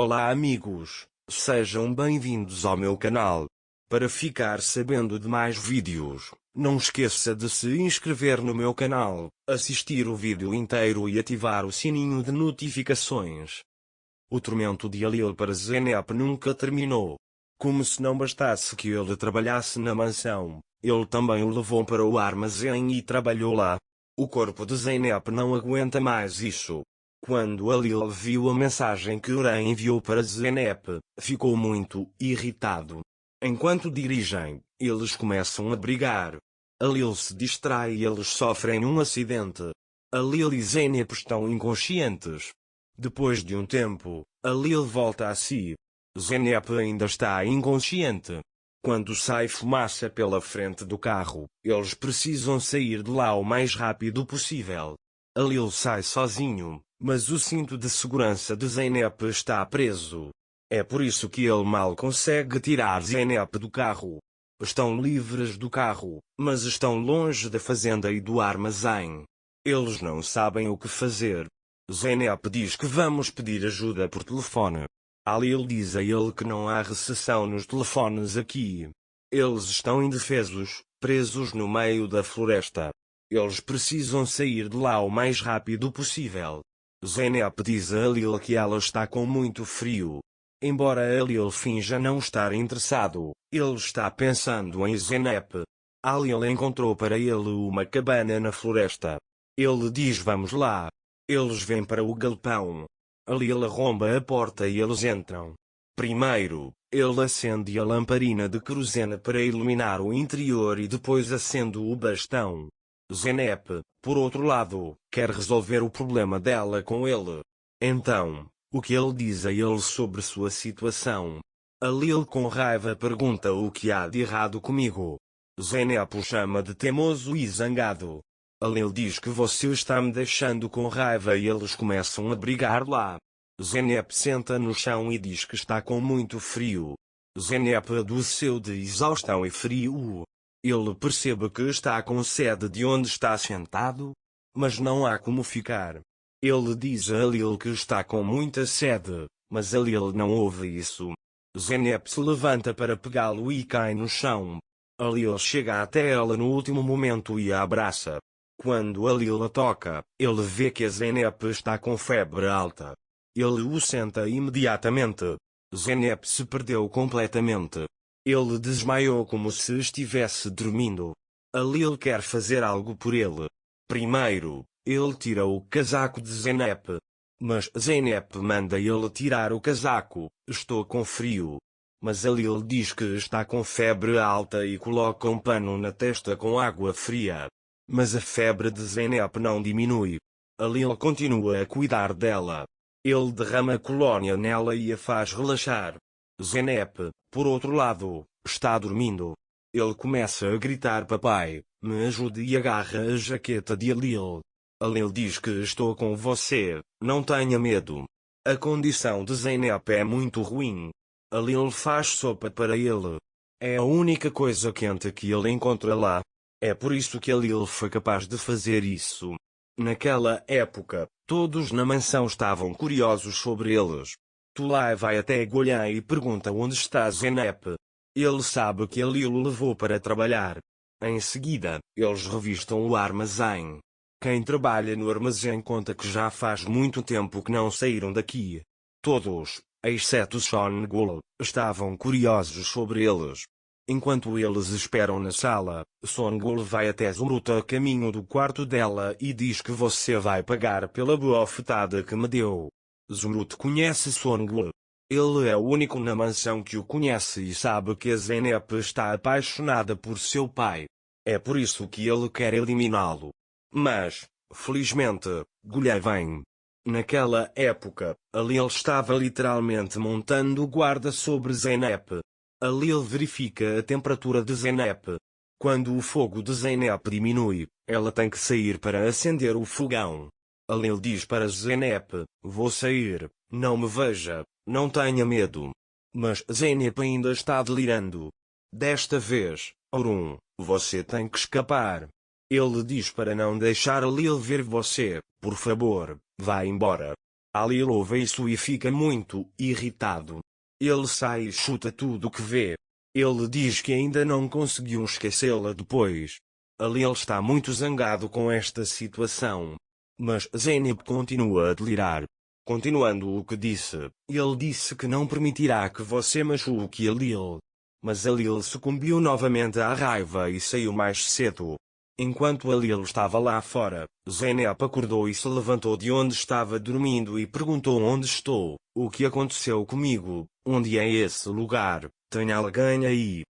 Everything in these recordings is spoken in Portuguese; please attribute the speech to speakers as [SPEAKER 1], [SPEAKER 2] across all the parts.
[SPEAKER 1] Olá amigos, sejam bem-vindos ao meu canal. Para ficar sabendo de mais vídeos, não esqueça de se inscrever no meu canal, assistir o vídeo inteiro e ativar o sininho de notificações. O tormento de Halil para Zeynep nunca terminou. Como se não bastasse que ele trabalhasse na mansão, ele também o levou para o armazém e trabalhou lá. O corpo de Zeynep não aguenta mais isso. Quando Halil viu a mensagem que Uran enviou para Zeynep, ficou muito irritado. Enquanto dirigem, eles começam a brigar. Halil se distrai e eles sofrem um acidente. Halil e Zeynep estão inconscientes. Depois de um tempo, Halil volta a si. Zeynep ainda está inconsciente. Quando sai fumaça pela frente do carro, eles precisam sair de lá o mais rápido possível. Halil sai sozinho, mas o cinto de segurança de Zeynep está preso. É por isso que ele mal consegue tirar Zeynep do carro. Estão livres do carro, mas estão longe da fazenda e do armazém. Eles não sabem o que fazer. Zeynep diz que vamos pedir ajuda por telefone. Halil diz a ele que não há recepção nos telefones aqui. Eles estão indefesos, presos no meio da floresta. Eles precisam sair de lá o mais rápido possível. Zeynep diz a Halil que ela está com muito frio. Embora Halil finja não estar interessado, ele está pensando em Zeynep. Halil encontrou para ele uma cabana na floresta. Ele diz vamos lá. Eles vêm para o galpão. Halil arromba a porta e eles entram. Primeiro, ele acende a lamparina de querosene para iluminar o interior e depois acende o bastão. Zeynep, por outro lado, quer resolver o problema dela com ele. Então, o que ele diz a ele sobre sua situação? Halil com raiva pergunta o que há de errado comigo. Zeynep o chama de teimoso e zangado. Halil diz que você está me deixando com raiva e eles começam a brigar lá. Zeynep senta no chão e diz que está com muito frio. Zeynep adoeceu de exaustão e frio. Ele percebe que está com sede de onde está sentado, mas não há como ficar. Ele diz a Halil que está com muita sede, mas Halil não ouve isso. Zeynep se levanta para pegá-lo e cai no chão. Halil chega até ela no último momento e a abraça. Quando Halil a toca, ele vê que a Zeynep está com febre alta. Ele o senta imediatamente. Zeynep se perdeu completamente. Ele desmaiou como se estivesse dormindo. Halil quer fazer algo por ele. Primeiro, ele tira o casaco de Zeynep. Mas Zeynep manda ele tirar o casaco. Estou com frio. Mas Halil diz que está com febre alta e coloca um pano na testa com água fria. Mas a febre de Zeynep não diminui. Halil continua a cuidar dela. Ele derrama colônia nela e a faz relaxar. Zeynep, por outro lado, está dormindo. Ele começa a gritar papai, me ajude e agarra a jaqueta de Halil. Halil diz que estou com você, não tenha medo. A condição de Zeynep é muito ruim. Halil faz sopa para ele. É a única coisa quente que ele encontra lá. É por isso que Halil foi capaz de fazer isso. Naquela época, todos na mansão estavam curiosos sobre eles. Tulay vai até Golan e pergunta onde está Zeynep. Ele sabe que Halil o levou para trabalhar. Em seguida, eles revistam o armazém. Quem trabalha no armazém conta que já faz muito tempo que não saíram daqui. Todos, exceto Songul, estavam curiosos sobre eles. Enquanto eles esperam na sala, Songul vai até Zumrut a caminho do quarto dela e diz que você vai pagar pela bofetada que me deu. Zumrut conhece Songul. Ele é o único na mansão que o conhece e sabe que a Zeynep está apaixonada por seu pai. É por isso que ele quer eliminá-lo. Mas, felizmente, Golan vem. Naquela época, Halil estava literalmente montando guarda sobre Zeynep. Halil verifica a temperatura de Zeynep. Quando o fogo de Zeynep diminui, ela tem que sair para acender o fogão. Halil diz para Zeynep, vou sair, não me veja, não tenha medo. Mas Zeynep ainda está delirando. Desta vez, Orun, você tem que escapar. Ele diz para não deixar Halil ver você, por favor, vá embora. Alil ouve isso e fica muito irritado. Ele sai e chuta tudo o que vê. Ele diz que ainda não conseguiu esquecê-la depois. Alil está muito zangado com esta situação. Mas Zeynep continua a delirar. Continuando o que disse, ele disse que não permitirá que você machuque Alil. Mas Alil sucumbiu novamente à raiva e saiu mais cedo. Enquanto Alil estava lá fora, Zeynep acordou e se levantou de onde estava dormindo e perguntou onde estou, o que aconteceu comigo, onde é esse lugar, tem alguém aí?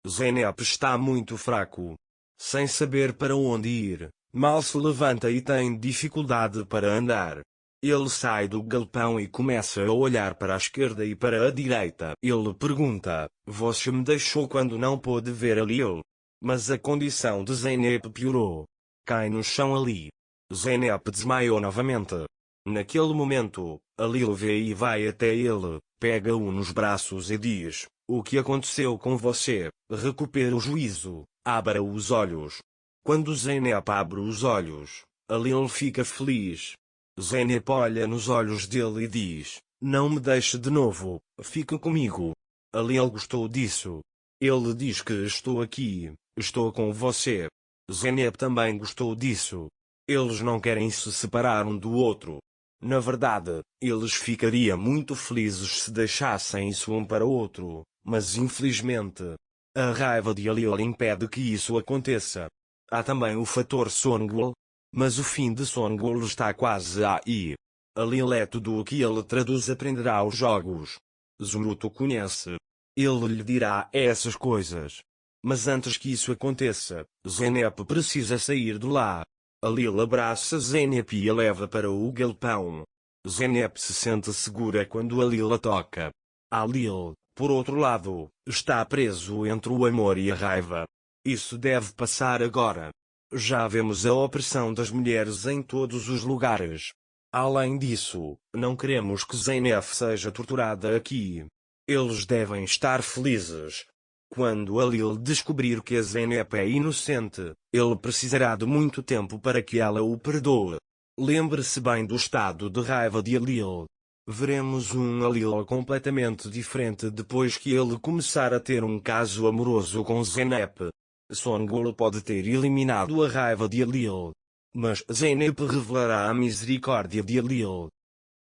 [SPEAKER 1] Zeynep está muito fraco. Sem saber para onde ir, mal se levanta e tem dificuldade para andar. Ele sai do galpão e começa a olhar para a esquerda e para a direita. Ele pergunta, você me deixou quando não pôde ver Alil? Mas a condição de Zeynep piorou. Cai no chão ali. Zeynep desmaiou novamente. Naquele momento, Alil vê e vai até ele, pega-o nos braços e diz, o que aconteceu com você? Recupera o juízo, abra os olhos. Quando Zeynep abre os olhos, Alil fica feliz. Zeynep olha nos olhos dele e diz, não me deixe de novo, fica comigo. Alil gostou disso. Ele diz que estou aqui, estou com você. Zeynep também gostou disso. Eles não querem se separar um do outro. Na verdade, eles ficariam muito felizes se deixassem isso um para o outro, mas infelizmente, a raiva de Alil impede que isso aconteça. Há também o fator Songul. Mas o fim de Songul está quase aí. Alil é tudo o que ele traduz aprenderá aos jogos. Zumuto conhece. Ele lhe dirá essas coisas. Mas antes que isso aconteça, Zeynep precisa sair de lá. Alil abraça Zeynep e a leva para o galpão. Zeynep se sente segura quando Alil a toca. Alil, por outro lado, está preso entre o amor e a raiva. Isso deve passar agora. Já vemos a opressão das mulheres em todos os lugares. Além disso, não queremos que Zeynep seja torturada aqui. Eles devem estar felizes. Quando Alil descobrir que a Zeynep é inocente, ele precisará de muito tempo para que ela o perdoe. Lembre-se bem do estado de raiva de Alil. Veremos um Alil completamente diferente depois que ele começar a ter um caso amoroso com Zeynep. Songul pode ter eliminado a raiva de Alil. Mas Zeynep revelará a misericórdia de Alil.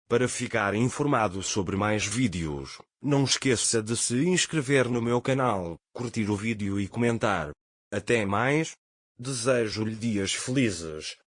[SPEAKER 1] Para ficar informado sobre mais vídeos, não esqueça de se inscrever no meu canal, curtir o vídeo e comentar. Até mais. Desejo-lhe dias felizes.